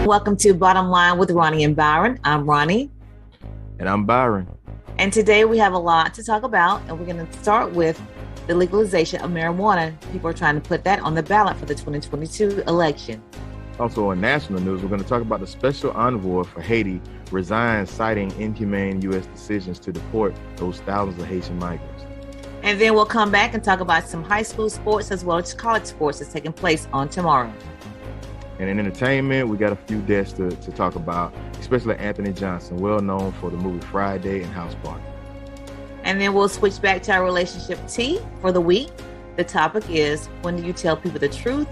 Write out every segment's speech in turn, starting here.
welcome to Bottom Line with Ronnie and Byron. I'm Ronnie. And I'm Byron. And today we have a lot to talk about, and we're going to start with the legalization of marijuana. People are trying to put that on the ballot for the 2022 election. Also on national news, we're going to talk about the special envoy for Haiti resigns, citing inhumane U.S. decisions to deport those thousands of Haitian migrants. And then we'll come back and talk about some high school sports as well as college sports that's taking place on tomorrow. And in entertainment, we got a few deaths to talk about, especially Anthony Johnson, well known for the movie Friday and House Party. And then we'll switch back to our relationship tea for the week. The topic is, when do you tell people the truth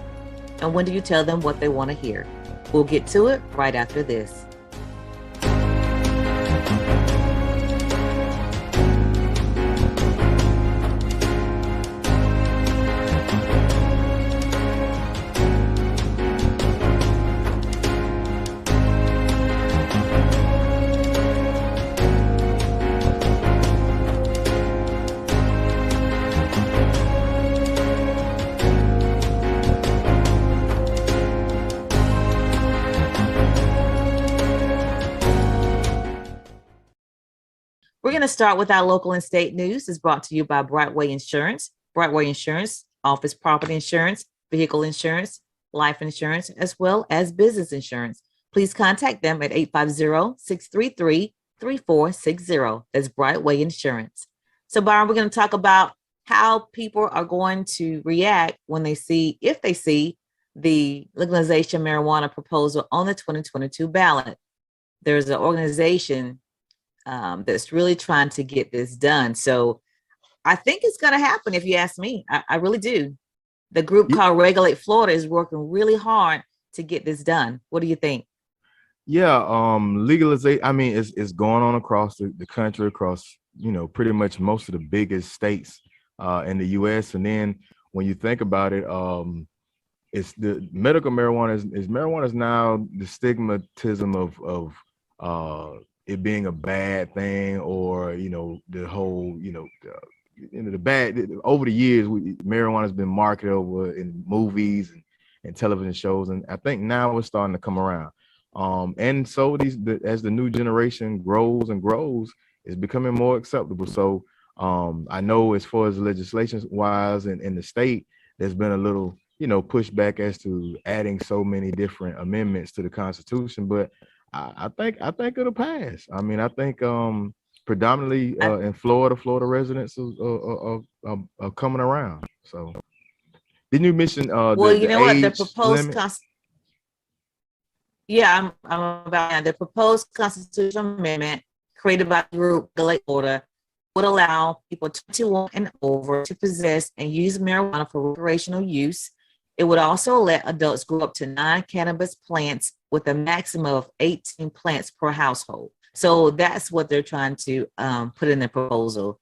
and when do you tell them what they want to hear? We'll get to it right after this. We're going to start with our local and state news. It's brought to you by Brightway Insurance. Brightway Insurance offers property insurance, vehicle insurance, life insurance, as well as business insurance. Please contact them at 850-633-3460. That's Brightway Insurance. So, Byron, we're going to talk about how people are going to react when they see, if they see the legalization marijuana proposal on the 2022 ballot. There's an organization that's really trying to get this done. So I think it's going to happen, if you ask me. I really do. The group called Regulate Florida is working really hard to get this done. What do you think? Yeah, legalization, I mean, it's going on across the country, across, pretty much most of the biggest states in the U.S. And then when you think about it, it's the medical marijuana is now the stigmatism of it being a bad thing, or the whole the bad. Over the years, marijuana has been marketed over in movies and television shows, and I think now it's starting to come around. And so as the new generation grows and grows, it's becoming more acceptable. So I know as far as legislation wise in the state, there's been a little pushback as to adding so many different amendments to the Constitution, but I think it'll pass. I mean, I think predominantly in Florida residents are coming around. So didn't you mention the proposed the proposed constitutional amendment created by the group Regulate Florida would allow people 21 and over to possess and use marijuana for recreational use. It would also let adults grow up to 9 cannabis plants with a maximum of 18 plants per household. So that's what they're trying to put in the proposal.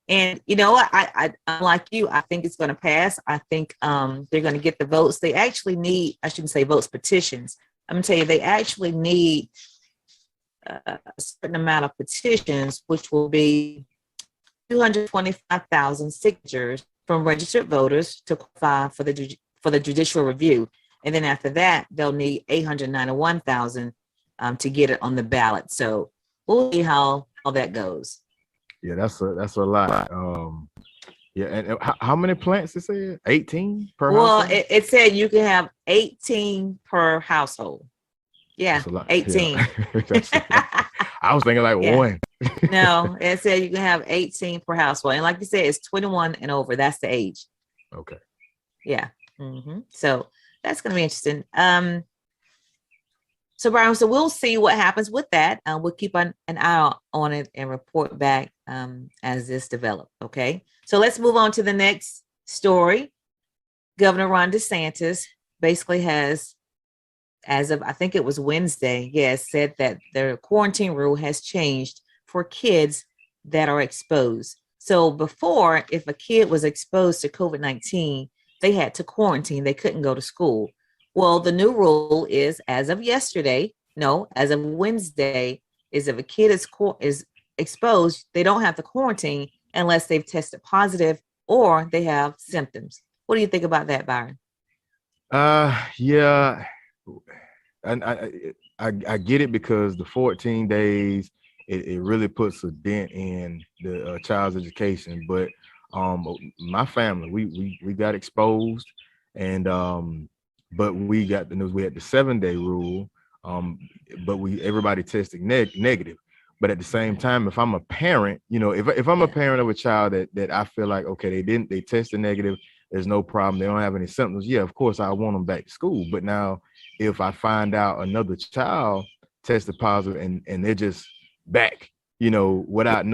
And, I'm like you, I think it's going to pass. I think they're going to get the votes. They actually need, I shouldn't say votes, petitions. I'm going to tell you, they actually need a certain amount of petitions, which will be 225,000 signatures from registered voters to qualify for the judicial review. And then after that, they'll need 891,000 to get it on the ballot. So we'll see how that goes. Yeah, that's a lot. And how many plants it said? 18 per household? Well, it said you can have 18 per household. Yeah, 18. Yeah. I was thinking one. No, it said you can have 18 per household. And like you said, it's 21 and over. That's the age. Okay. Yeah. Mm-hmm. So that's going to be interesting. So Brian, so we'll see what happens with that. We'll keep an eye out on it and report back as this develops. Okay. So let's move on to the next story. Governor Ron DeSantis basically has, as of, I think it was Wednesday, said that their quarantine rule has changed for kids that are exposed. So before, if a kid was exposed to COVID-19, they had to quarantine. They couldn't go to school. Well, the new rule is, as of Wednesday, is if a kid is exposed, they don't have to quarantine unless they've tested positive or they have symptoms. What do you think about that, Byron? Yeah. and I get it, because the 14 days, it really puts a dent in the child's education. But my family, we got exposed, and but we got the news. We had the 7-day rule, um, but everybody tested negative. But at the same time, if I'm a parent, if I'm a parent of a child that I feel like, okay, they tested negative, there's no problem, they don't have any symptoms. Yeah, of course I want them back to school. But now, if I find out another child tested positive and they're just back, without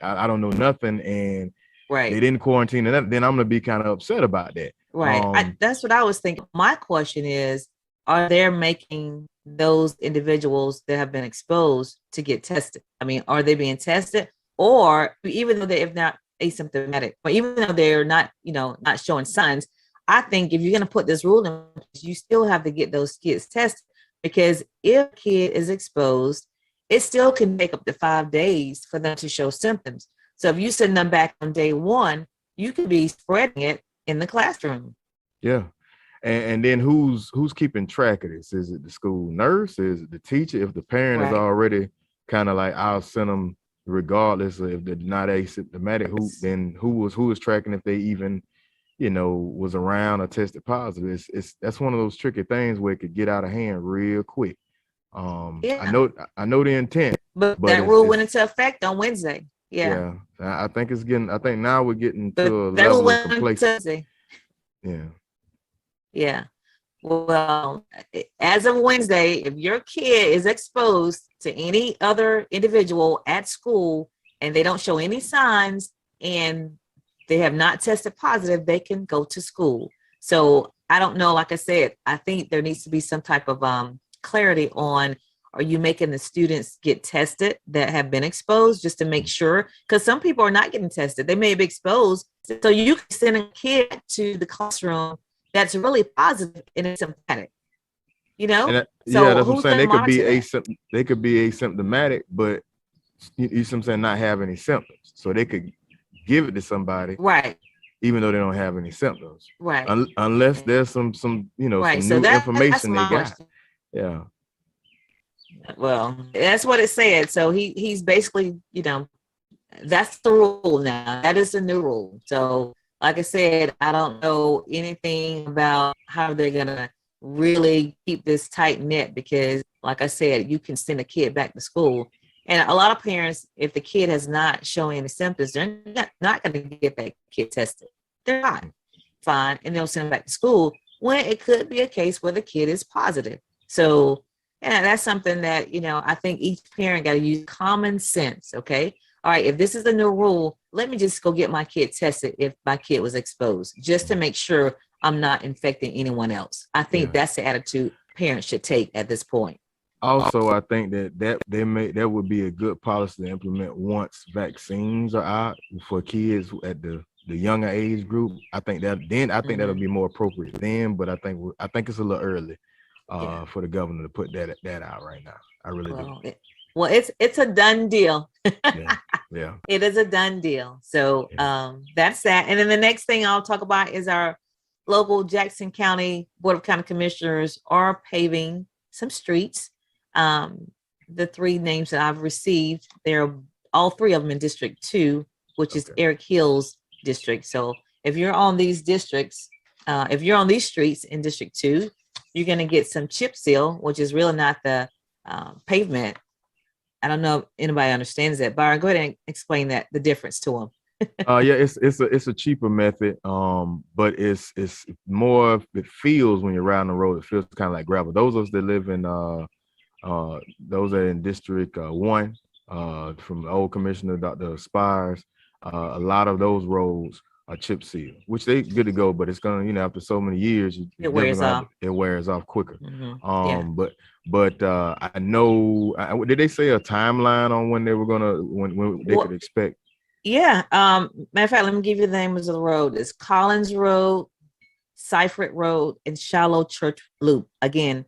I don't know nothing, and they didn't quarantine, and then I'm gonna be kind of upset about that. Right. That's what I was thinking. My question is, are they making those individuals that have been exposed to get tested? I mean, are they being tested? Or even though they have not asymptomatic, or even though they're not, not showing signs, I think if you're going to put this rule in, you still have to get those kids tested, because if a kid is exposed, it still can take up to 5 days for them to show symptoms. So if you send them back on day one, you could be spreading it in the classroom. Yeah. And then who's keeping track of this? Is it the school nurse? Is it the teacher? If the parent is already kind of like, I'll send them regardless of if they're not asymptomatic, who was tracking if they even, was around or tested positive? That's one of those tricky things where it could get out of hand real quick. I know the intent, but that rule went into effect on Wednesday. Yeah. I think now we're getting to a level of complexity. Yeah. Well, as of Wednesday, if your kid is exposed to any other individual at school and they don't show any signs and they have not tested positive, they can go to school. So I don't know. Like I said, I think there needs to be some type of clarity on, are you making the students get tested that have been exposed, just to make sure? Because some people are not getting tested. They may be exposed. So you can send a kid to the classroom that's really positive and asymptomatic. So that's what I'm saying. They could be asymptomatic, but you know what I'm saying, not have any symptoms. So they could give it to somebody, right, even though they don't have any symptoms, right, unless there's some some new information they got. Question. Yeah. Well, that's what it said. So he's basically, that's the rule now. That is the new rule. So like I said, I don't know anything about how they're going to really keep this tight knit, because like I said, you can send a kid back to school. And a lot of parents, if the kid has not shown any symptoms, they're not going to get that kid tested. They're not fine. And they'll send them back to school when it could be a case where the kid is positive. So that's something that, I think each parent got to use common sense. Okay. All right, if this is the new rule, let me just go get my kid tested if my kid was exposed, just to make sure I'm not infecting anyone else. I think that's the attitude parents should take at this point. Also, I think that would be a good policy to implement once vaccines are out for kids at the younger age group. I think that'll be more appropriate then, but I think it's a little early for the governor to put that out right now. I really do. Well, it's a done deal. Yeah. It is a done deal. So that's that. And then the next thing I'll talk about is our local Jackson County Board of County Commissioners are paving some streets. The 3 names that I've received, they're all 3 of them in District 2, which is Eric Hill's district. So if you're on these districts, if you're on these streets in District 2, you're going to get some chip seal, which is really not the pavement. I don't know if anybody understands that. Byron, go ahead and explain the difference to them. It's a cheaper method, but it's more, it feels when you're riding the road, it feels kind of like gravel. Those of us that live in those are in District 1, from the old commissioner, Dr. Spires, a lot of those roads are chip seal, which they good to go, but it's gonna, after so many years, it wears off quicker. Mm-hmm. But I know, did they say a timeline on when they were when they could expect? Yeah. Matter of fact, let me give you the names of the road. It's Collins Road, Seifert Road, and Shallow Church Loop. Again,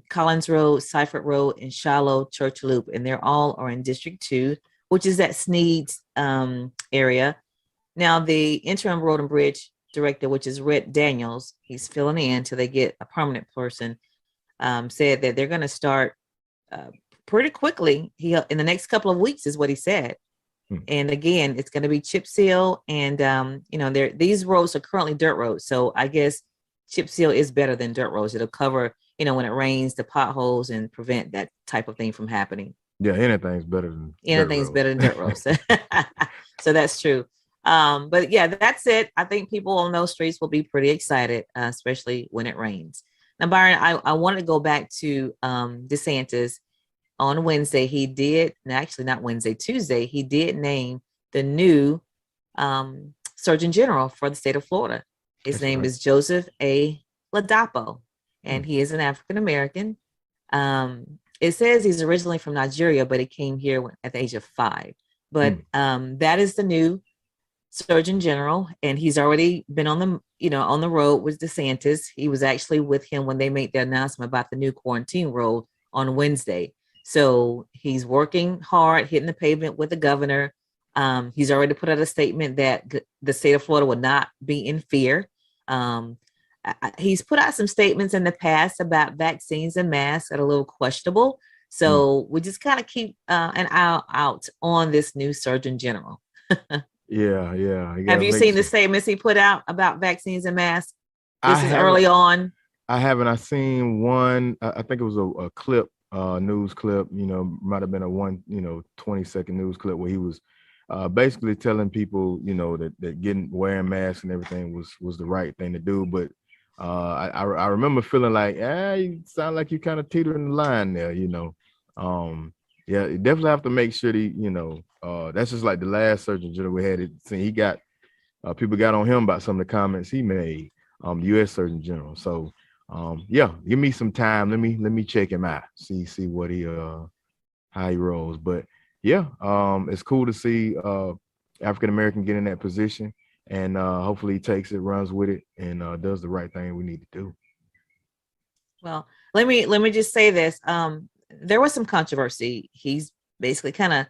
Collins Road, Seifert Road, and Shallow Church Loop, and they're all are in District 2, which is that Sneed's area. Now, the interim road and bridge director, which is Rhett Daniels, he's filling in till they get a permanent person. said that they're going to start pretty quickly. In the next couple of weeks is what he said. And again, it's going to be chip seal, and these roads are currently dirt roads, so I guess chip seal is better than dirt roads. It'll cover, when it rains, the potholes and prevent that type of thing from happening. Yeah, anything's better than dirt roads. So that's true. But yeah, that's it. I think people on those streets will be pretty excited, especially when it rains. Now, Byron, I wanted to go back to DeSantis. On Wednesday, he did, actually not Wednesday, Tuesday, he did name the new Surgeon General for the state of Florida. His name is Joseph A. Ladapo, and he is an African American. It says he's originally from Nigeria, but he came here at the age of 5. But that is the new Surgeon General, and he's already been on the road with DeSantis. He was actually with him when they made the announcement about the new quarantine rule on Wednesday. So he's working hard, hitting the pavement with the governor. He's already put out a statement that the state of Florida will not be in fear. He's put out some statements in the past about vaccines and masks that are a little questionable. So we just kind of keep an eye out on this new Surgeon General. Yeah. Have you seen the statements he put out about vaccines and masks? This is early on. I haven't. I seen one. I think it was a clip. News clip, might have been a 20-second news clip where he was basically telling people, that wearing masks and everything was the right thing to do. But I remember feeling like, you sound like you kind of teetering the line there, Yeah, you definitely have to make sure that's just like the last Surgeon General we had. He got people got on him about some of the comments he made, U.S. Surgeon General. So. Give me some time. Let me check him out. See what how he rolls. But yeah, it's cool to see African American get in that position, and hopefully he takes it, runs with it, and does the right thing we need to do. Well, let me just say this. There was some controversy. He's basically kind of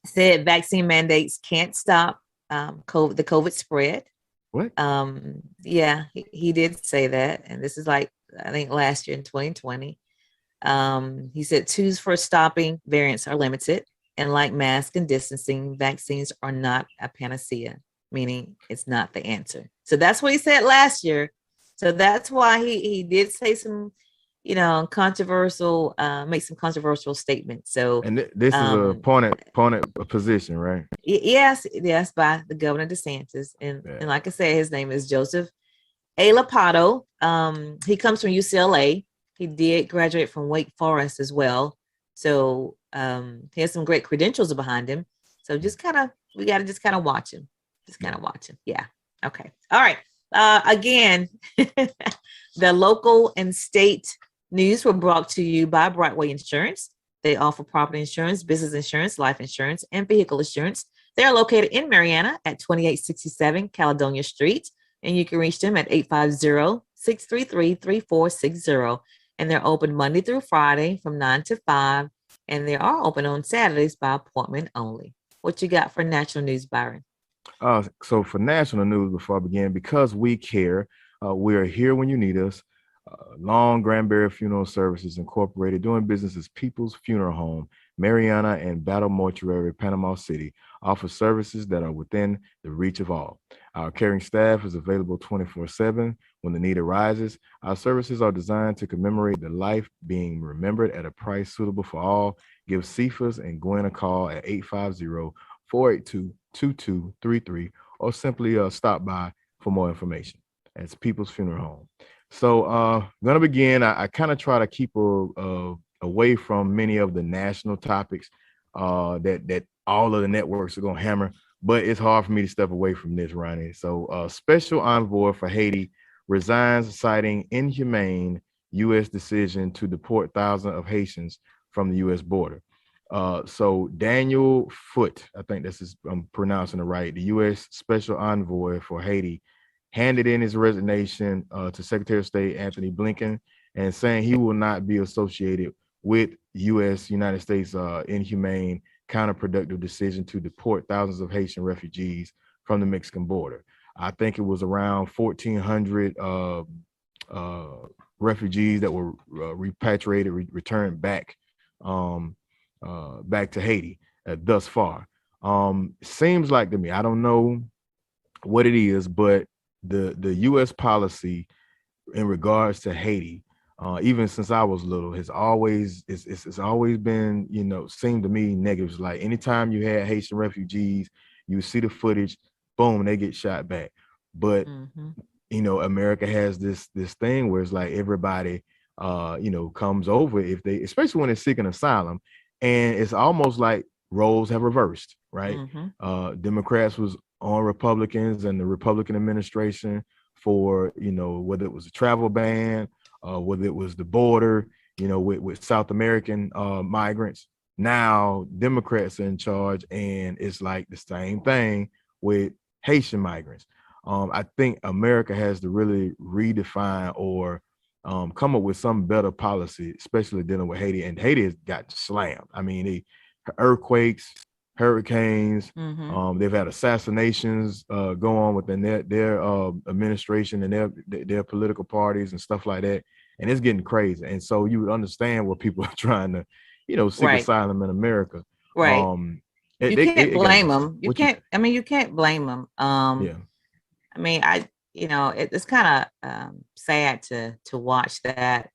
said vaccine mandates can't stop the COVID spread. What? Yeah, he did say that, and this is like, I think last year in 2020. He said tools for stopping variants are limited, and like mask and distancing, vaccines are not a panacea, meaning it's not the answer. So that's what he said last year. So that's why he did say some, controversial, make some controversial statements. So, and this is a pointed position, right? Yes, by the Governor DeSantis, and like I said, his name is Joseph A. Ladapo. He comes from UCLA. He did graduate from Wake Forest as well. So he has some great credentials behind him. So we got to just kind of watch him. Yeah. Okay. All right. Again, the local and state news were brought to you by Brightway Insurance. They offer property insurance, business insurance, life insurance, and vehicle insurance. They are located in Marianna at 2867 Caledonia Street, and you can reach them at 850-633-3460. And they're open Monday through Friday from 9 to 5, and they are open on Saturdays by appointment only. What you got for national news, Byron? So for national news, before I begin, because we care, we are here when you need us. Long Granbury Funeral Services Incorporated, doing business as People's Funeral Home, Marianna and Battle Mortuary, Panama City, offers services that are within the reach of all. Our caring staff is available 24/7 when the need arises. Our services are designed to commemorate the life being remembered at a price suitable for all. Give Cephas and Gwen a call at 850-482-2233 or simply stop by for more information. That's People's Funeral Home. So gonna begin. I kind of try to keep away from many of the national topics that all of the networks are gonna hammer, but it's hard for me to step away from this, Ronnie. So special envoy for Haiti resigns, citing inhumane U.S. decision to deport thousands of Haitians from the U.S. border. So Daniel Foote, I think I'm pronouncing it right, the U.S. special envoy for Haiti, handed in his resignation to Secretary of State Anthony Blinken, and saying he will not be associated with United States inhumane, counterproductive decision to deport thousands of Haitian refugees from the Mexican border. I think it was around 1,400 refugees that were repatriated, returned back back to Haiti thus far. Seems like to me, I don't know what it is, but the U.S. policy in regards to Haiti, even since I was little, has always it's always been, you know, seemed to me negative. It's like anytime you had Haitian refugees, you see the footage, boom, they get shot back. But you know, America has this thing where it's like everybody you know, comes over if they, especially when they're seeking asylum, and it's almost like roles have reversed, right? Democrats was on Republicans and the Republican administration for, you know, whether it was a travel ban, whether it was the border, you know, with South American migrants. Now Democrats are in charge, and it's like the same thing with Haitian migrants. I think America has to really redefine or come up with some better policy, especially dealing with Haiti. And Haiti has got slammed. I mean, earthquakes, hurricanes. They've had assassinations go on within their administration and their political parties and stuff like that. And it's getting crazy. And so you would understand what people are trying to, you know, seek asylum in America. Right. You can't blame them. You can't. I mean, you can't blame them. Yeah. I mean, you know, it's kind of sad to watch that.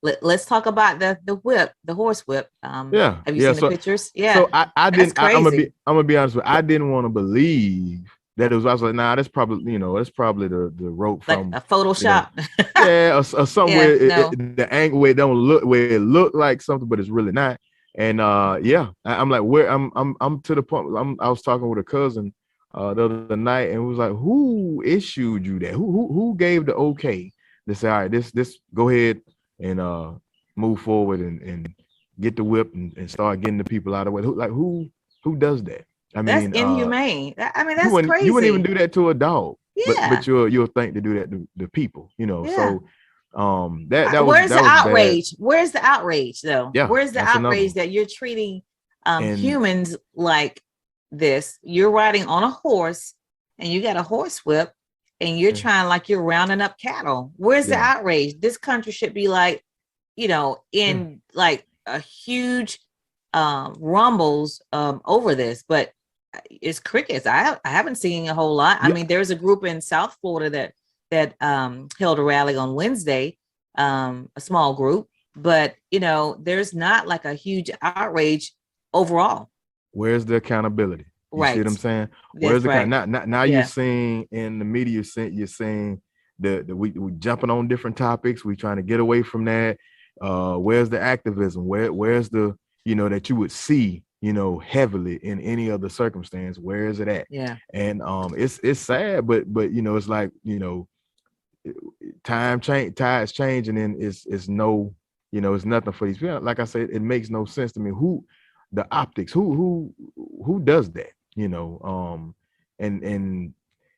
Let's talk about the whip, the horse whip. Yeah. Have you seen the pictures? Yeah. So I didn't. I'm gonna be honest with you. I didn't want to believe that it was. I was like, nah, that's probably, you know, that's probably the rope from like a Photoshop. You know, yeah, or somewhere the angle where it don't look, where it looked like something, but it's really not. And yeah, I'm like, where I'm to the point. I was talking with a cousin the other night, and it was like, who issued you that? Who gave the okay to say, all right, this go ahead and move forward and get the whip and start getting the people out of the way. Who does that? I mean, that's inhumane. I mean, that's crazy. You wouldn't even do that to a dog. Yeah. But you'll think to do that to the people, you know. Yeah. So where's the outrage? Bad. Where's the outrage though? Yeah, where's the outrage that you're treating humans like this? You're riding on a horse and you got a horse whip and you're trying like you're rounding up cattle. Where's the outrage? This country should be like, you know, in like a huge rumbles over this, but it's crickets. I haven't seen a whole lot. I mean, there's a group in South Florida that held a rally on Wednesday, a small group, but you know, there's not like a huge outrage overall. Where's the accountability? You see what I'm saying? Where's the now you're seeing in the media, you're saying that we jumping on different topics. We trying to get away from that. Where's the activism? Where's the, you know, that you would see, you know, heavily in any other circumstance? Where is it at? Yeah. And it's sad, but you know, it's like, you know, tides change, and then it's no, you know, it's nothing for these people. Like I said, it makes no sense to me. Who the optics? Who does that? You know, and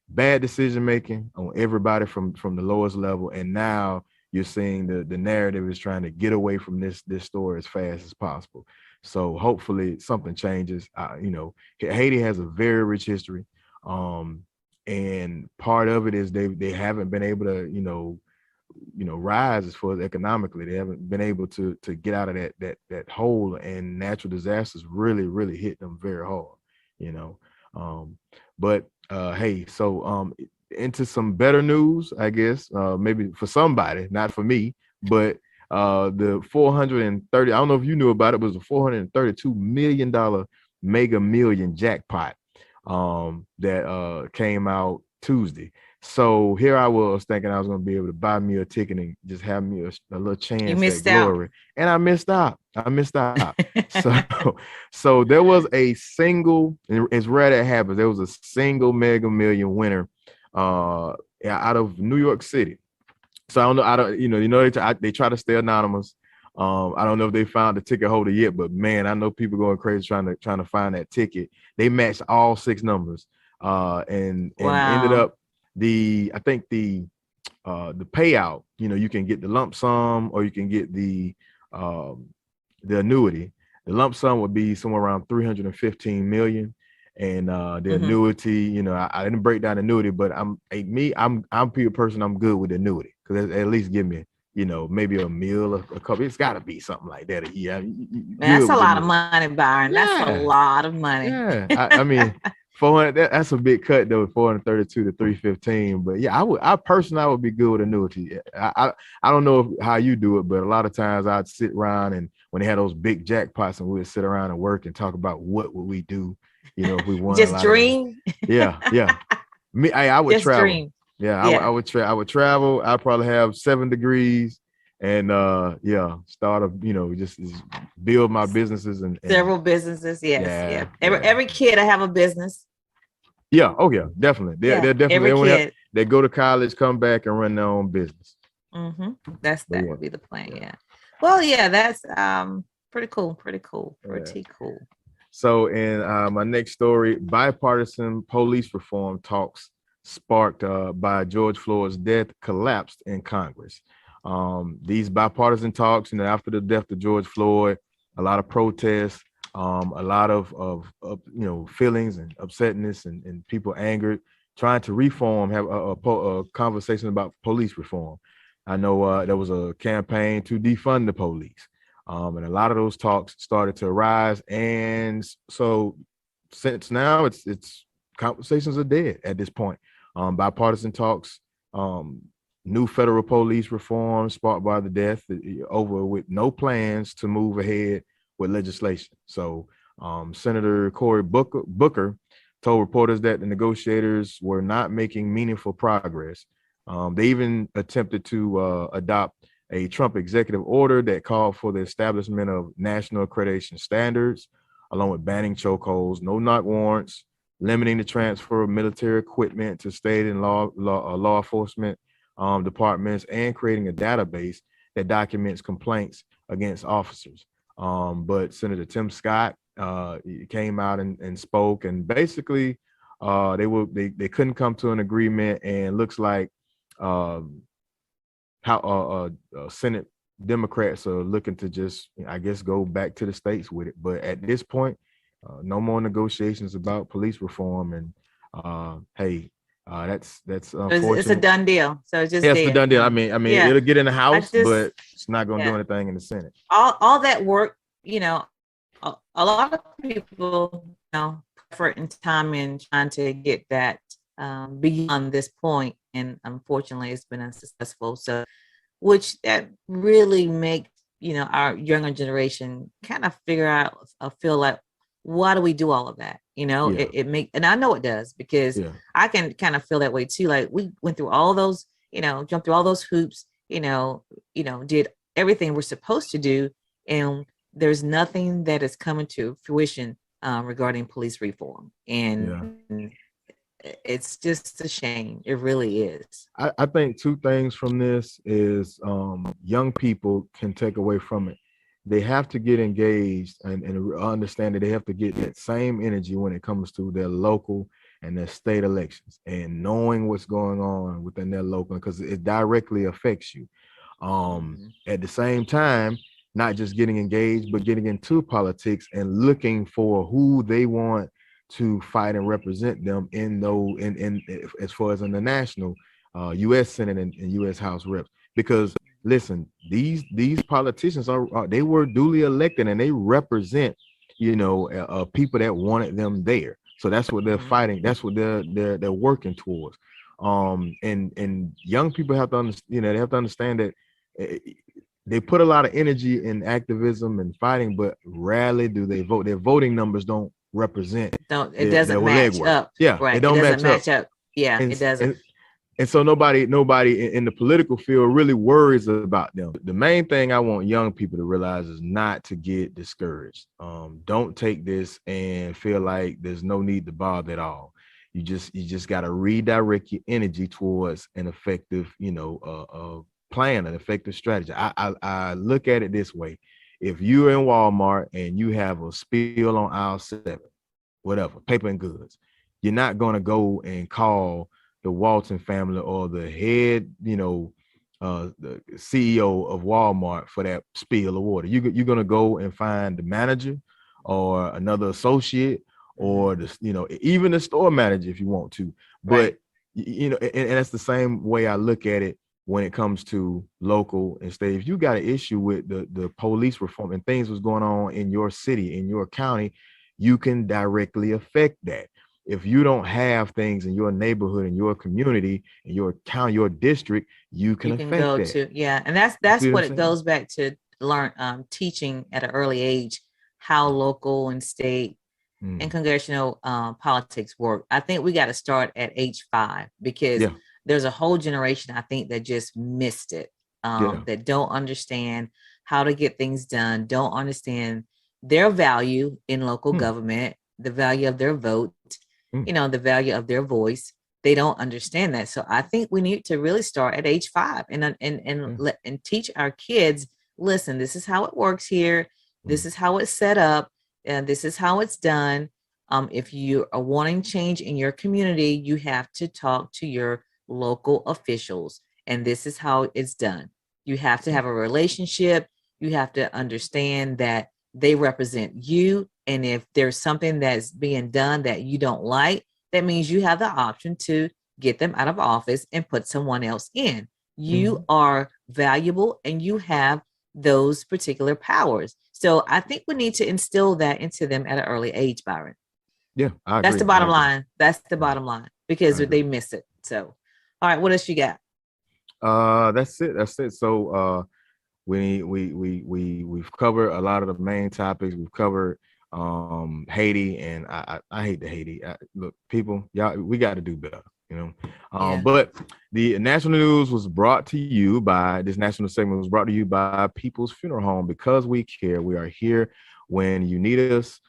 bad decision making on everybody from the lowest level. And now you're seeing the narrative is trying to get away from this story as fast as possible. So hopefully something changes. You know, Haiti has a very rich history. And part of it is they haven't been able to, you know, rise as far as economically. They haven't been able to get out of that hole, and natural disasters really hit them very hard, you know. But hey, so into some better news, I guess, maybe for somebody, not for me, but the 430, I don't know if you knew about it, was a $432 million Mega Million jackpot that came out Tuesday. So here I was thinking I was going to be able to buy me a ticket and just have me a little chance at glory. And I missed out. So there was a single, it's rare that happens. There was a single Mega Million winner out of New York City. So I don't, they try to stay anonymous. I don't know if they found the ticket holder yet, but man, I know people going crazy trying to find that ticket. They matched all 6 numbers, and ended up I think the payout. You know, you can get the lump sum or you can get the annuity. The lump sum would be somewhere around 315 million, and the annuity. You know, I didn't break down annuity, but I'm a person. I'm good with annuity could at least give me, maybe a meal, a couple. It's got to be something like that a year. Man, that's a lot of money, Byron. Yeah. That's a lot of money. Yeah, I mean, 400. That's a big cut though. 432 to 315. But yeah, I personally would be good with annuity. I don't know how you do it, but a lot of times I'd sit around, and when they had those big jackpots, and we'd sit around and work and talk about what would we do, if we won. Just dream. Yeah. I would just travel. Dream. Yeah, I would travel. I'd probably have 7 degrees. And start just build my businesses and several businesses. Yes. Every kid I have a business. Yeah. Oh yeah, definitely. They're definitely every kid. They go to college, come back and run their own business. Mm-hmm. That would be the plan. Yeah. Well, yeah, that's pretty cool. Pretty cool. So in my next story, bipartisan police reform talks sparked by George Floyd's death collapsed in Congress. These bipartisan talks, after the death of George Floyd, a lot of protests, a lot of feelings and upsetness and people angered, trying to reform, have a conversation about police reform. I know there was a campaign to defund the police, and a lot of those talks started to arise. And so since now, it's conversations are dead at this point. Bipartisan talks. New federal police reform sparked by the death over with no plans to move ahead with legislation. So Senator Cory Booker told reporters that the negotiators were not making meaningful progress. They even attempted to adopt a Trump executive order that called for the establishment of national accreditation standards, along with banning chokeholds, no knock warrants, limiting the transfer of military equipment to state and law enforcement departments, and creating a database that documents complaints against officers. But Senator Tim Scott came out and spoke, and basically they couldn't come to an agreement, and looks like Senate Democrats are looking to just, I guess, go back to the states with it. But at this point, no more negotiations about police reform, and that's unfortunate. It's a done deal. So it's just it's a done deal. I mean, it'll get in the House, but it's not going to do anything in the Senate. All that work, a lot of people, effort and time in trying to get that beyond this point, and unfortunately, it's been unsuccessful. So, which that really makes our younger generation kind of figure out, feel like, why do we do all of that? It make, and I know it does, because I can kind of feel that way too. Like, we went through all those, jumped through all those hoops, did everything we're supposed to do, and there's nothing that is coming to fruition regarding police reform, and it's just a shame. It really is. I think 2 things from this is young people can take away from it. They have to get engaged and understand that they have to get that same energy when it comes to their local and their state elections, and knowing what's going on within their local, because it directly affects you. At the same time, not just getting engaged, but getting into politics and looking for who they want to fight and represent them in as far as in the national U.S. Senate and U.S. House reps. Because listen, these politicians they were duly elected, and they represent people that wanted them there. So that's what they're fighting. That's what they're working towards. And young people have to understand. They have to understand that they put a lot of energy in activism and fighting, but rarely do they vote. Their voting numbers don't represent. It doesn't match up. Yeah, right. It don't match up. Yeah, and, it doesn't. And so nobody in the political field really worries about them. The main thing I want young people to realize is not to get discouraged. Don't take this and feel like there's no need to bother at all. You just got to redirect your energy towards an effective, plan, an effective strategy. I look at it this way. If you're in Walmart and you have a spill on aisle 7, whatever, paper and goods, you're not going to go and call the Walton family or the head, the CEO of Walmart for that spill of water. You're going to go and find the manager or another associate, or even the store manager if you want to. But, and that's the same way I look at it when it comes to local and state. If you got an issue with the police reform and things was going on in your city, in your county, you can directly affect that. If you don't have things in your neighborhood, in your community, in your county, your district, you can affect go that. to, yeah. And that's what it goes back to, learn teaching at an early age how local and state and congressional politics work. I think we got to start at age 5 because there's a whole generation, I think, that just missed it, that don't understand how to get things done, don't understand their value in local government, the value of their vote, the value of their voice. They don't understand that. So I think we need to really start at age 5 and teach our kids, listen, this is how it works here. This is how it's set up. And this is how it's done. If you are wanting change in your community, you have to talk to your local officials. And this is how it's done. You have to have a relationship. You have to understand that they represent you. And if there's something that's being done that you don't like, that means you have the option to get them out of office and put someone else in. You are valuable and you have those particular powers. So I think we need to instill that into them at an early age, Byron. Yeah, I agree. That's the bottom line. That's the bottom line because they miss it. So, all right, what else you got? That's it. So we've covered a lot of the main topics. We've covered Haiti, and I hate the Haiti. Look, people, y'all, we got to do better. But the national news was brought to you by this national segment was brought to you by People's Funeral Home. Because we care, we are here when you need us.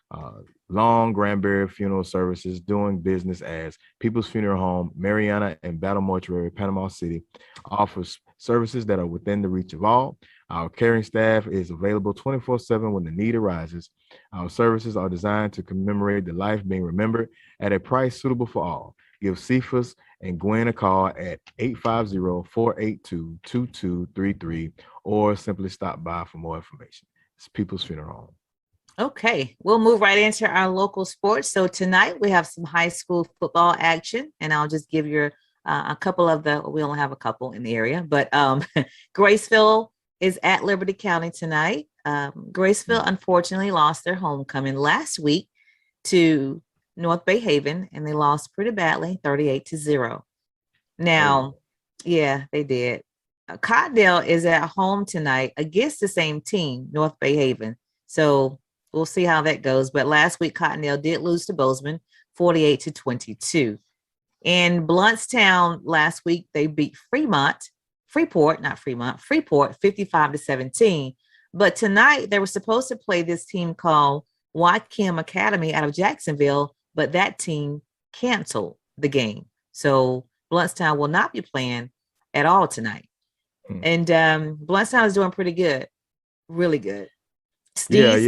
Long Granbury Funeral Services, doing business as People's Funeral Home, Mariana and Battle Mortuary, Panama City, offers services that are within the reach of all. Our caring staff is available 24/7 when the need arises. Our services are designed to commemorate the life being remembered at a price suitable for all. Give Cephas and Gwen a call at 850-482-2233 or simply stop by for more information. It's People's Funeral Home. Okay, we'll move right into our local sports. So tonight we have some high school football action, and I'll just give you a couple of we only have a couple in the area, but Graceville is at Liberty County tonight. Graceville unfortunately lost their homecoming last week to North Bay Haven, and they lost pretty badly, 38-0. Now, yeah, they did. Cottondale is at home tonight against the same team, North Bay Haven. So we'll see how that goes. But last week, Cottondale did lose to Bozeman, 48-22. In Bluntstown last week, they beat Freeport, 55-17. But tonight, they were supposed to play this team called Whatcom Academy out of Jacksonville, but that team canceled the game. So Bluntstown will not be playing at all tonight. And Bluntstown is doing pretty good, really good. Sneeze,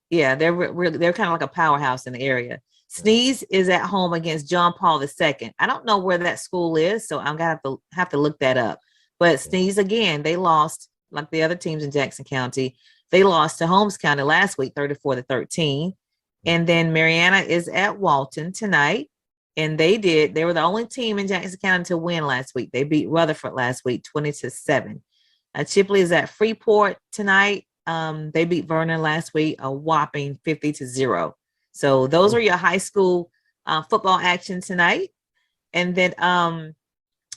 yeah, they're kind of like a powerhouse in the area. Sneeze is at home against John Paul II. I don't know where that school is, so I'm gonna have to look that up. But Sneeze, again, they lost like the other teams in Jackson County. They lost to Holmes County last week, 34-13. And then Mariana is at Walton tonight. And they were the only team in Jackson County to win last week. They beat Rutherford last week, 20-7. Chipley is at Freeport tonight. They beat Vernon last week, a whopping 50-0. So those are your high school football action tonight. And then,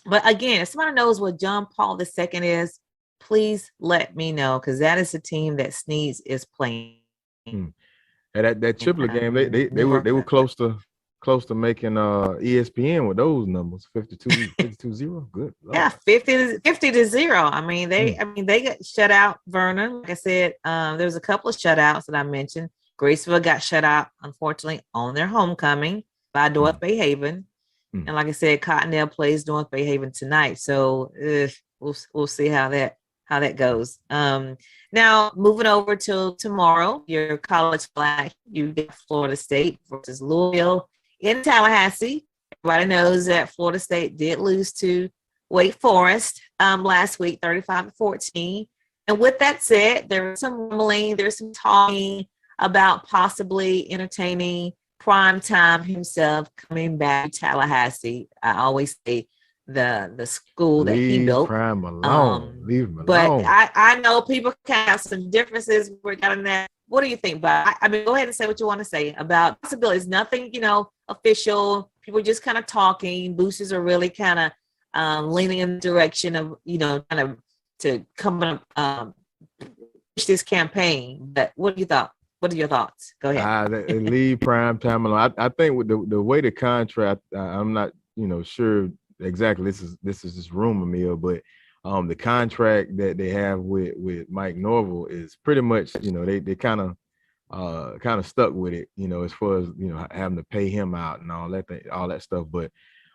but again, if somebody knows what John Paul II is, please let me know, because that is the team that Sneeze is playing. And that Triplet game, they were close to making ESPN with those numbers, 52-0. Good Lord. Yeah, 50-0. I mean, they got shut out. Vernon, like I said, there's a couple of shutouts that I mentioned. Graceville got shut out, unfortunately, on their homecoming by North Bay Haven. And like I said, Cottondale plays North Bay Haven tonight. So we'll see how that goes. Now, moving over to tomorrow, your college flag, you get Florida State versus Louisville in Tallahassee. Everybody knows that Florida State did lose to Wake Forest last week, 35-14. And with that said, there was some rumbling, there's some talking about possibly entertaining Primetime himself coming back to Tallahassee. I always say the school that he Leave built. crime alone. Leave him But alone. I know people can have some differences regarding that. What do you think? But I mean, go ahead and say what you want to say about possibilities. Nothing, official. People just kind of talking. Boosters are really kind of leaning in the direction of, kind of to come up push this campaign. But what do you thought? What are your thoughts? Go ahead. They leave prime time alone. I think with the way the contract, I'm not sure exactly. This is just rumor mill, but the contract that they have with Mike Norville is pretty much they kind of stuck with it, as far as having to pay him out and all that stuff. But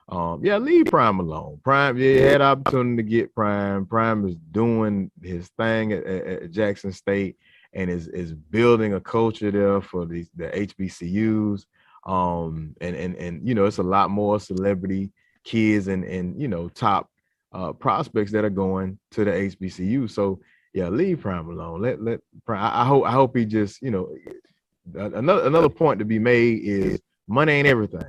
leave Prime alone. Prime, had opportunity to get Prime. Prime is doing his thing at Jackson State and is building a culture there for the HBCUs. And it's a lot more celebrity kids and top prospects that are going to the HBCU. So leave Prime alone. Let Prime. I hope he just another point to be made is money ain't everything.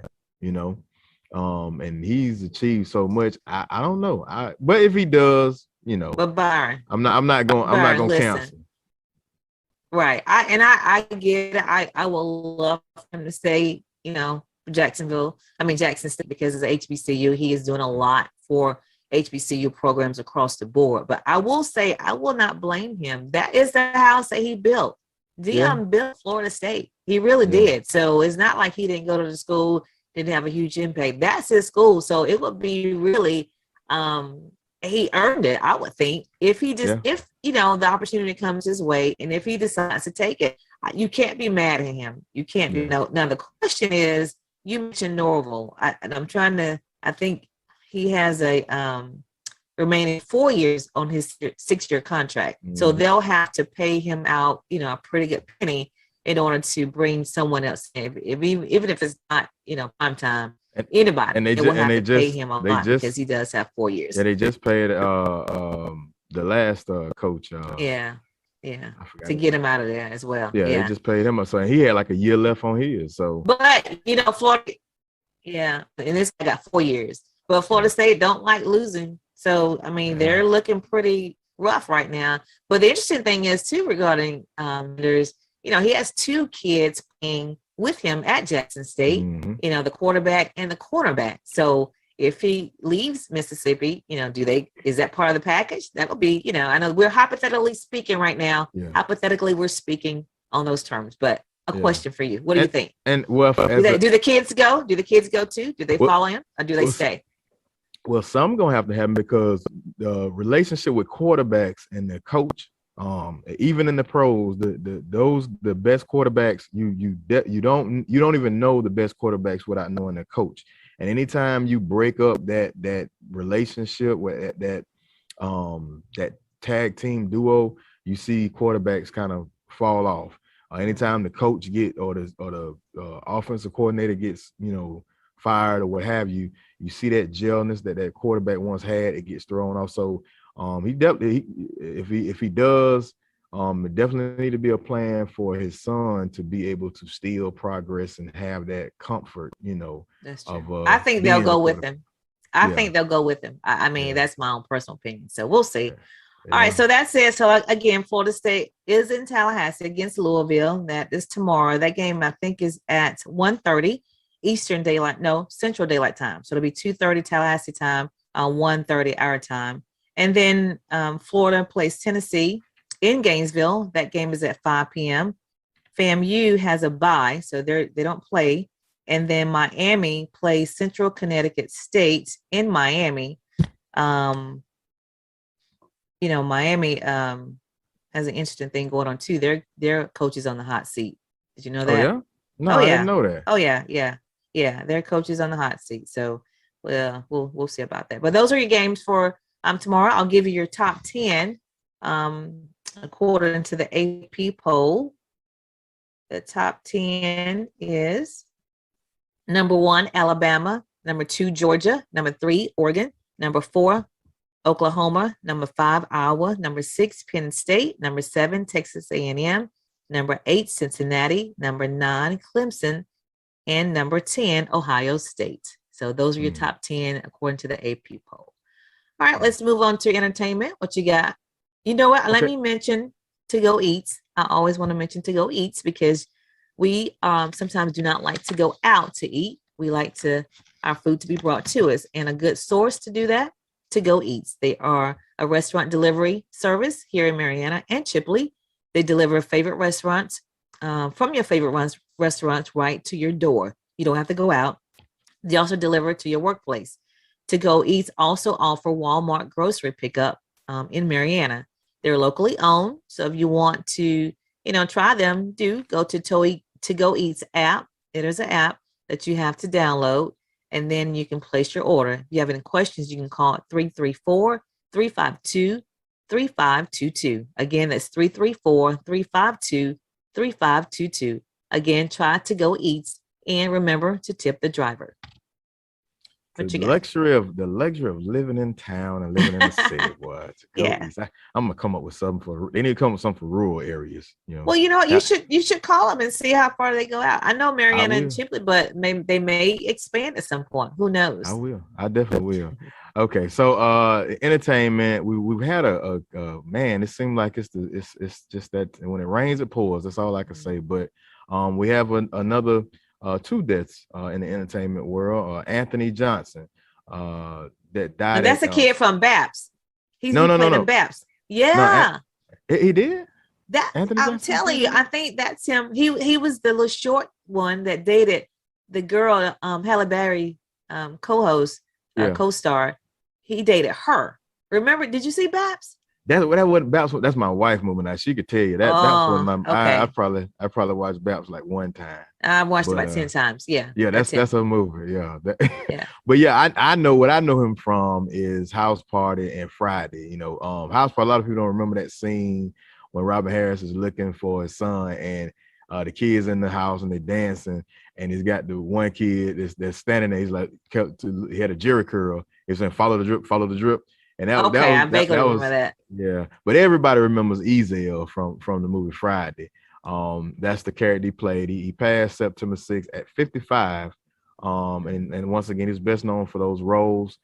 And he's achieved so much. I don't know. But if he does, But Byron, I'm not going to cancel. Right. I get it. I will love him to stay, Jackson State, because it's HBCU. He is doing a lot for HBCU programs across the board. But I will say, I will not blame him. That is the house that he built. Dion built Florida State. He really did. So it's not like he didn't go to the school, didn't have a huge impact. That's his school. So it would be really, he earned it, I would think. If he just, if the opportunity comes his way, and if he decides to take it, you can't be mad at him. You can't be. Now the question is, you mentioned Norville, and I'm trying to. I think he has a remaining 4 years on his 6-year contract, so they'll have to pay him out, a pretty good penny in order to bring someone else in. Even if it's not, prime time. Anybody, and they will have to pay him a lot because he does have 4 years. Yeah, they just paid the last coach. To get him out of there as well. Yeah, they just paid him. So he had like a year left on his. So, but Florida, and this guy got 4 years. But Florida State don't like losing, so they're looking pretty rough right now. But the interesting thing is too regarding there's he has 2 kids playing with him at Jackson State, the quarterback and the cornerback. So if he leaves Mississippi, is that part of the package? That would be, I know we're hypothetically speaking right now. Yeah. Hypothetically, we're speaking on those terms, but a question for you. What do you think? And well, do the kids go? Do the kids go too? Do they follow him or do they stay? Well, some going to have to happen because the relationship with quarterbacks and the coach, even in the pros, the best quarterbacks, you don't even know the best quarterbacks without knowing their coach. And anytime you break up that relationship with that tag team duo, you see quarterbacks kind of fall off. Anytime the coach or the offensive coordinator gets fired or what have you, you see that gelness that quarterback once had, it gets thrown off. So he definitely, if he does, it definitely need to be a plan for his son to be able to still progress and have that comfort, That's true. I think they'll go with him. I think they'll go with him. That's my own personal opinion. So we'll see. Yeah. All right. So that's it. So again, Florida State is in Tallahassee against Louisville. That is tomorrow. That game, I think, is at 1:30 Central Daylight Time. So it'll be 2:30 Tallahassee time, 1:30 our time. And then Florida plays Tennessee in Gainesville. That game is at 5 p.m. FAMU has a bye, so they don't play. And then Miami plays Central Connecticut State in Miami. Miami has an interesting thing going on too. Their coach is on the hot seat. Did you know that? Oh, yeah? No, I didn't know that. Oh yeah. Their coach is on the hot seat. So we'll see about that. But those are your games for tomorrow. I'll give you your top 10 according to the AP poll. The top 10 is number 1, Alabama, number 2, Georgia, number 3, Oregon, number 4, Oklahoma, number 5, Iowa, number 6, Penn State, number 7, Texas A&M, number 8, Cincinnati, number 9, Clemson, and number 10, Ohio State. So those are your Mm. top 10 according to the AP poll. All right, Mm. let's move on to entertainment. What you got? You know what? Let Okay. me mention to go eats. I always want to mention to go eats because we sometimes do not like to go out to eat. We like to our food to be brought to us, and a good source to do that, to go eats. They are a restaurant delivery service here in Mariana and Chipley. They deliver favorite restaurants from your favorite restaurants right to your door. You don't have to go out. They also deliver to your workplace. To Go Eats also offer Walmart grocery pickup in Mariana. They're locally owned, so if you want to, try them, do go to To Go Eats app. It is an app that you have to download, and then you can place your order. If you have any questions, you can call 334-352-3522. Again, that's 334-352-3522. Again, try To Go Eats, and remember to tip the driver. What you The got? luxury of living in town and living in the city, boy. To go Yeah. east. I'm gonna come up with something they need to come up with something for rural areas. Well, you know what? You should call them and see how far they go out. I know Mariana and will. Chipley, but they may expand at some point. Who knows? I will. I definitely will. Okay, so entertainment. We've had a man. It seemed like it's just that when it rains, it pours. That's all I can say. But we have another two deaths in the entertainment world. Anthony Johnson, that died. And that's a kid from Baps. He's no. in Baps. Yeah. No, he did. That Anthony I'm Johnson telling you, I think that's him. He was the little short one that dated the girl, Halle Berry, co-host, co-star. He dated her. Remember? Did you see Baps? That wasn't Baps. That's my wife moving now. She could tell you that. Baps was my. Okay. I probably watched Baps like one time. I watched it about 10 times. Yeah. Yeah, that's a movie. Yeah. Yeah. But yeah, I know what I know him from is House Party and Friday. House Party. A lot of people don't remember that scene when Robert Harris is looking for his son and the kids in the house and they're dancing, and he's got the one kid that's standing there. He's like, he had a jerry curl. He's saying, follow the drip. And that I vaguely remember that. Yeah, but everybody remembers Ezell from the movie Friday. That's the character he played. He passed September 6th at 55. And once again, he's best known for those roles.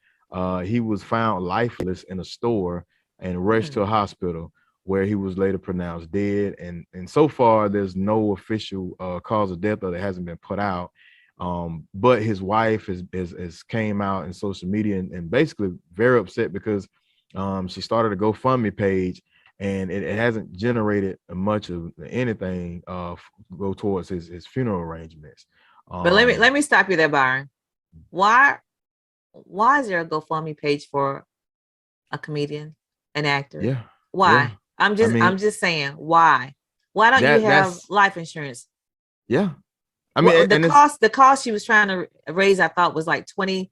He was found lifeless in a store and rushed to a hospital where he was later pronounced dead. And so far, there's no official cause of death that hasn't been put out. But his wife has came out in social media and basically very upset because she started a GoFundMe page and it hasn't generated much of anything go towards his funeral arrangements. But let me stop you there, Byron. Why is there a GoFundMe page for a comedian, an actor? Yeah. Why? Yeah. I'm just saying, why? Why don't you have life insurance? Yeah. The cost she was trying to raise, I thought, was like between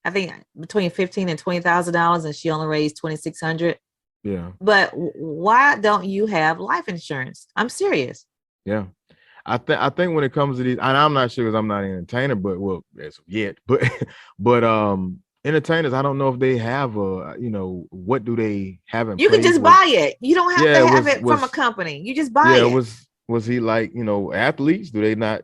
$15,000 and $20,000, and she only raised $2,600. Yeah. But why don't you have life insurance? I'm serious. Yeah. I think when it comes to these, and I'm not sure because I'm not an entertainer, but as of yet, but entertainers, I don't know if they have what do they have in place? You can just buy it. You don't have to have it from a company. You just buy it. Was he like, athletes? Do they not,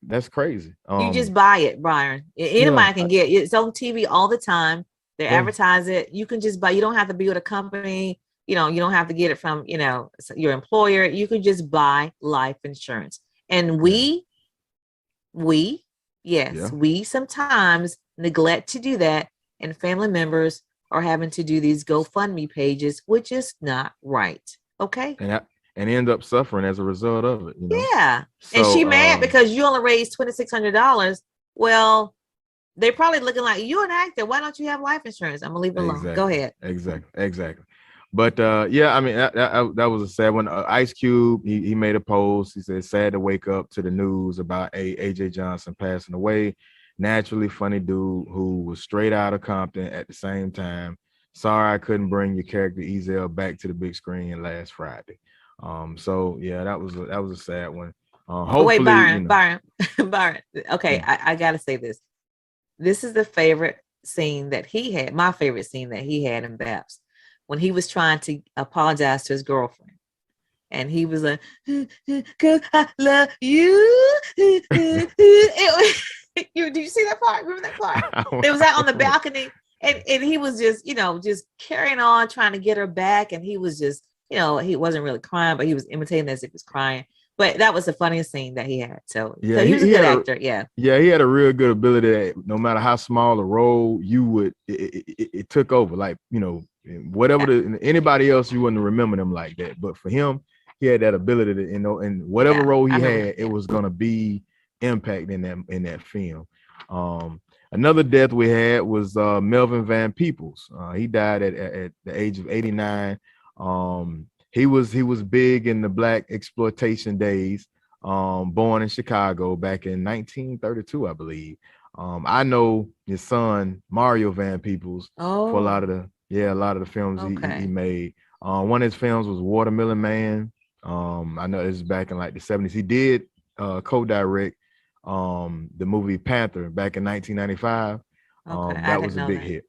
that's crazy. You just buy it, Brian. Anybody can get it. It's on TV all the time. They advertise it. You can just buy. You don't have to be with a company. You don't have to get it from, your employer. You can just buy life insurance. And we sometimes neglect to do that. And family members are having to do these GoFundMe pages, which is not right. Okay. And end up suffering as a result of it. Yeah. So, and she mad because you only raised $2,600. Well, they're probably looking like, you're an actor. Why don't you have life insurance? I'm gonna leave it alone. Go ahead. Exactly. But that was a sad one. Ice Cube, he made a post. He said, sad to wake up to the news about AJ Johnson passing away. Naturally funny dude who was straight out of Compton at the same time. Sorry I couldn't bring your character Ezell back to the big screen last Friday. That was a sad one. Hopefully, wait, Byron. Okay, I gotta say this. This is the favorite scene that he had. My favorite scene that he had in Baps when he was trying to apologize to his girlfriend. and he was like, "'Cause I love you." Did you see that part? Remember that part? They was out on the balcony, and he was just, just carrying on, trying to get her back, and he was just, he wasn't really crying, but he was imitating as if he was crying. But that was the funniest scene that he had. So yeah, he was a good actor. Yeah. Yeah, he had a real good ability that no matter how small a role you would, it took over. Like, whatever anybody else, you wouldn't remember them like that. But for him, he had that ability to, and whatever role he had, it was gonna be impact in that film. Another death we had was Melvin Van Peebles. He died at the age of 89. He was big in the Black exploitation days. Born in Chicago back in 1932, I believe. I know his son Mario Van Peebles for a lot of the films he made. One of his films was Watermelon Man. I know this is back in like the 70s. He did co-direct the movie Panther back in 1995. That was a big hit.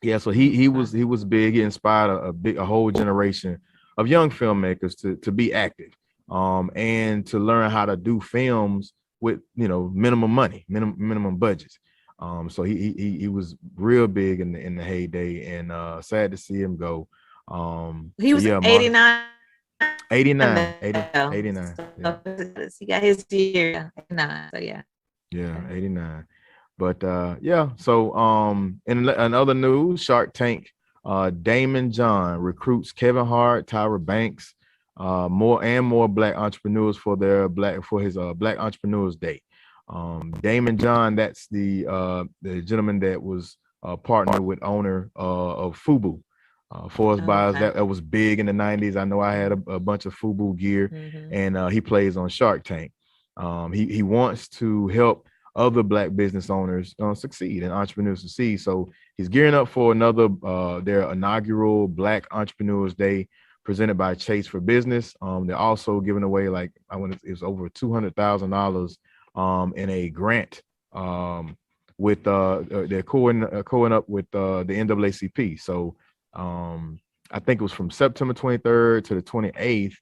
Yeah, so he was big. He inspired a whole generation of young filmmakers to be active, and to learn how to do films with minimum money, minimum budgets. So he was real big in the heyday, and sad to see him go. He was 89. 89. So he got his year 89. So yeah. Yeah, 89. But so in other news, Shark Tank, Damon John recruits Kevin Hart, Tyra Banks, more Black entrepreneurs for his Black Entrepreneurs Day. Damon John, that's the gentleman that was partnered with owner of FUBU. Forrest Biles, that was big in the 90s. I know I had a bunch of FUBU gear, and he plays on Shark Tank. He wants to help other Black business owners succeed and entrepreneurs succeed. So he's gearing up for another their inaugural Black Entrepreneurs Day presented by Chase for Business. They're also giving away it was over $200,000 in a grant with they're coing up with the NAACP. So I think it was from September 23rd to the 28th.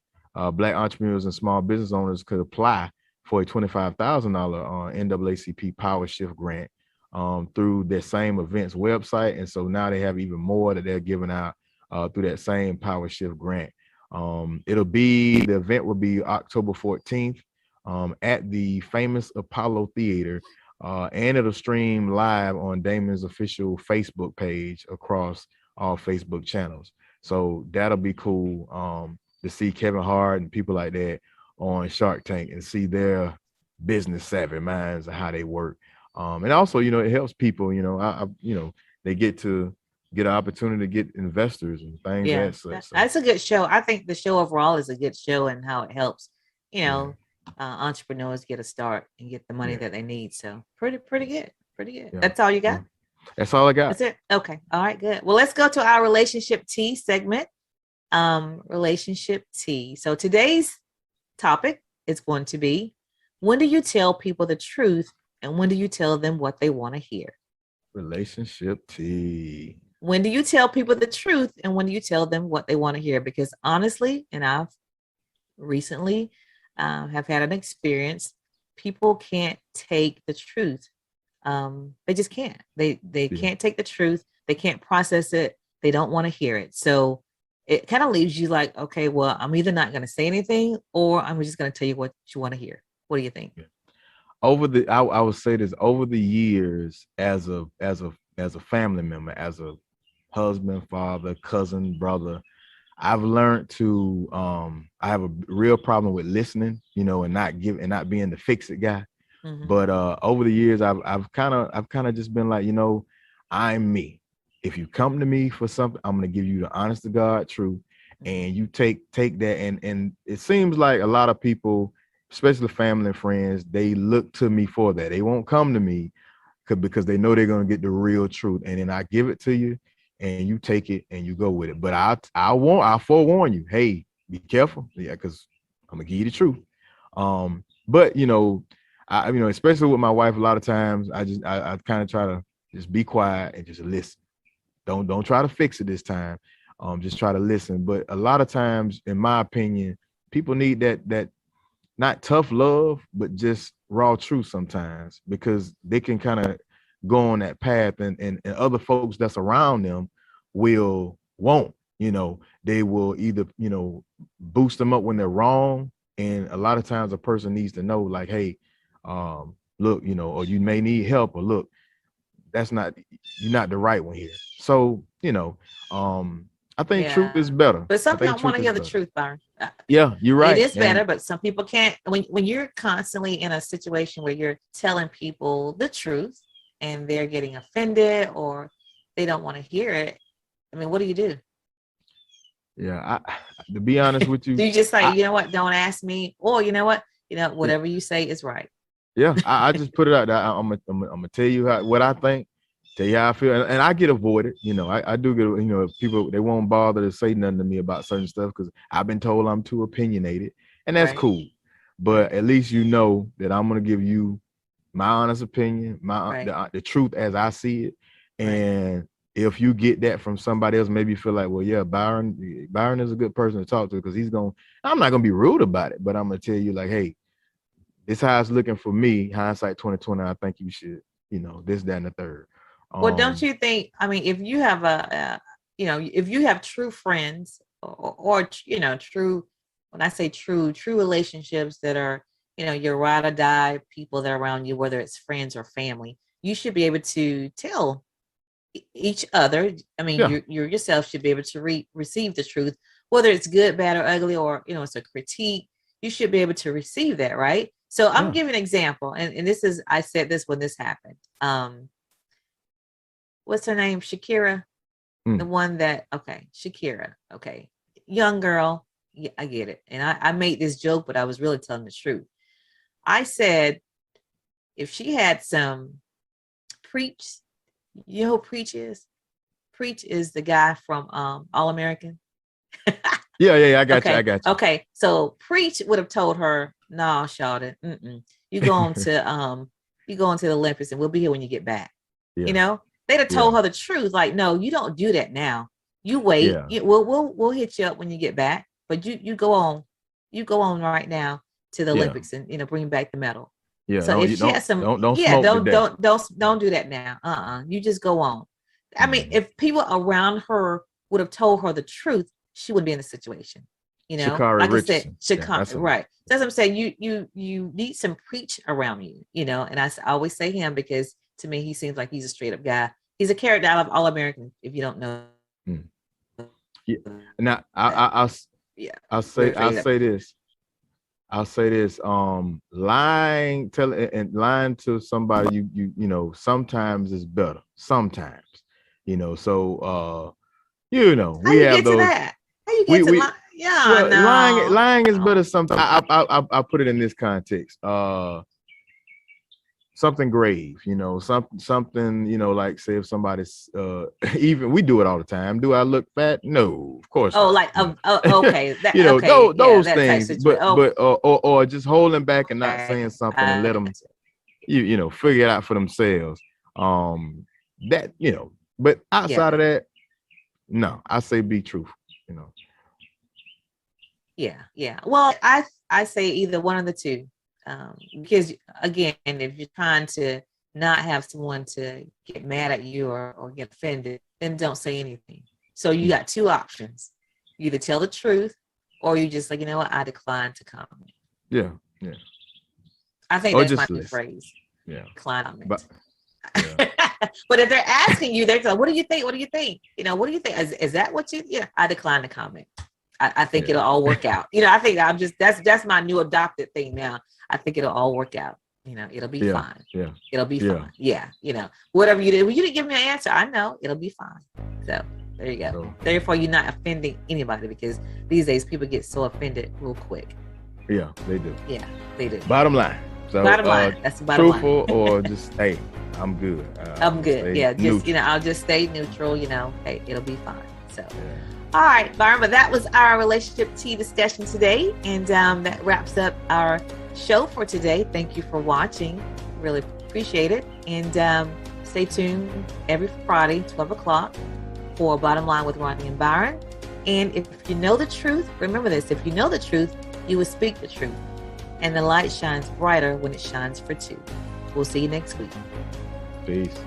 Black entrepreneurs and small business owners could apply for a $25,000 NAACP Power Shift grant through their same events website. And so now they have even more that they're giving out through that same Power Shift grant. The event will be October 14th at the famous Apollo Theater, and it'll stream live on Damon's official Facebook page across all Facebook channels. So that'll be cool to see Kevin Hart and people like that on Shark Tank and see their business savvy minds and how they work. And also, it helps people, they get an opportunity to get investors and things. Yeah, that's a good show. I think the show overall is a good show, and how it helps, entrepreneurs get a start and get the money that they need. So pretty good. Yeah. That's all you got? That's all I got. That's it. Okay. All right, good. Well, let's go to our relationship tea segment. Relationship tea. So today's topic is going to be, when do you tell people the truth and when do you tell them what they want to hear? Relationship tea. When do you tell people the truth and when do you tell them what they want to hear? Because honestly, and I've recently have had an experience, people can't take the truth. They just can't. They can't take the truth. They can't process it. They don't want to hear it. So it kind of leaves you like, okay, well, I'm either not going to say anything or I'm just going to tell you what you want to hear. What do you think? I would say this, over the years, as a family member, as a husband, father, cousin, brother, I've learned to I have a real problem with listening, and not being the fix it guy. But over the years, I've kind of just been like, I'm me. If you come to me for something, I'm gonna give you the honest to God truth, and you take that. And it seems like a lot of people, especially family and friends, they look to me for that. They won't come to me because they know they're gonna get the real truth, and then I give it to you, and you take it and you go with it. But I'll forewarn you, hey, be careful, because I'm gonna give you the truth. But I especially with my wife, a lot of times I kind of try to just be quiet and just listen. Don't try to fix it this time. Just try to listen. But a lot of times, in my opinion, people need that not tough love, but just raw truth sometimes, because they can kind of go on that path, and other folks that's around them won't, they will either, boost them up when they're wrong. And a lot of times a person needs to know, like, hey, look, or you may need help, or look, you're not the right one here. So, I think truth is better. But some people want to hear the truth, Byron. Yeah, you're right. It is better, but some people can't. When you're constantly in a situation where you're telling people the truth and they're getting offended or they don't want to hear it, I mean, what do you do? Yeah, to be honest with you, do you just say, you know what, don't ask me, or you know what, whatever you say is right? Yeah, I just put it out there. I'm gonna tell you what I think, tell you how I feel, and I get avoided. I do get, people, they won't bother to say nothing to me about certain stuff because I've been told I'm too opinionated, and that's cool. But at least that I'm gonna give you my honest opinion, the truth as I see it, and if you get that from somebody else, maybe you feel like, well, yeah, Byron is a good person to talk to, because I'm not gonna be rude about it, but I'm gonna tell you, like, hey, this how it's looking for me. Hindsight 2020. I think you should, this, that, and the third. Well, don't you think? I mean, if you have if you have true friends or true, when I say true relationships that are, your ride or die people that are around you, whether it's friends or family, you should be able to tell each other. I mean, you yourself should be able to receive the truth, whether it's good, bad, or ugly, or it's a critique. You should be able to receive that, right? So I'm giving an example, and this is, I said this when this happened. What's her name? Shakira, the one that Shakira, young girl. Yeah, I get it, and I made this joke, but I was really telling the truth. I said, if she had some Preach. You know who Preach is? Preach is the guy from All American. Yeah, I got you. Okay, so Preach would have told her, "No, Shawty, you go on to the Olympics, and we'll be here when you get back." Yeah. They'd have told her the truth, like, "No, you don't do that now. You wait. Yeah. We'll hit you up when you get back, but you go on right now to the Olympics and bring back the medal." Yeah. So if she has some, don't do that now. You just go on. I mean, if people around her would have told her the truth, she wouldn't be in the situation. Like I said, Chicago, right? That's what I'm saying. You need some Preach around you. And I always say him because to me he seems like he's a straight up guy. He's a character out of All American. If you don't know. Yeah. Now I'll say this. I'll say this, lying to somebody, you sometimes is better. Sometimes, so, we have those. How you get to lie? Yeah, no. Lying is better sometimes. I put it in this context. Something grave, something, like say if somebody's, even we do it all the time. Do I look fat? No, of course. Oh, not. Okay. Those things, but or just holding back and not saying something and let them, figure it out for themselves. But outside of that, no, I say be truthful, Yeah. Well, I say either one of the two. Because again, if you're trying to not have someone to get mad at you or get offended, then don't say anything. So you got two options: you either tell the truth, or you just like, you know what, I decline to comment. Yeah. I think that's my new phrase. Yeah, decline. But if they're asking you, they're like, "What do you think? What do you think? What do you think? Is that what you?" Yeah, I decline to comment. I think it'll all work out. I think that's my new adopted thing now. I think it'll all work out. It'll be fine. Yeah. It'll be fine. Yeah. Whatever you did. Well, you didn't give me an answer. I know it'll be fine. So there you go. So, therefore, you're not offending anybody, because these days people get so offended real quick. Yeah, they do. Yeah, they do. Bottom line. So bottom line. That's the bottom line. Truthful or just, hey, I'm good. I'm good. Yeah. Just, I'll just stay neutral, hey, it'll be fine. So. Yeah. All right, Byron, but that was our relationship tea discussion today. And that wraps up our show for today. Thank you for watching. Really appreciate it. And stay tuned every Friday, 12 o'clock for Bottom Line with Ronnie and Byron. And if you know the truth, remember this: if you know the truth, You will speak the truth, and the light shines brighter when it shines for two. We'll see you next week. Peace.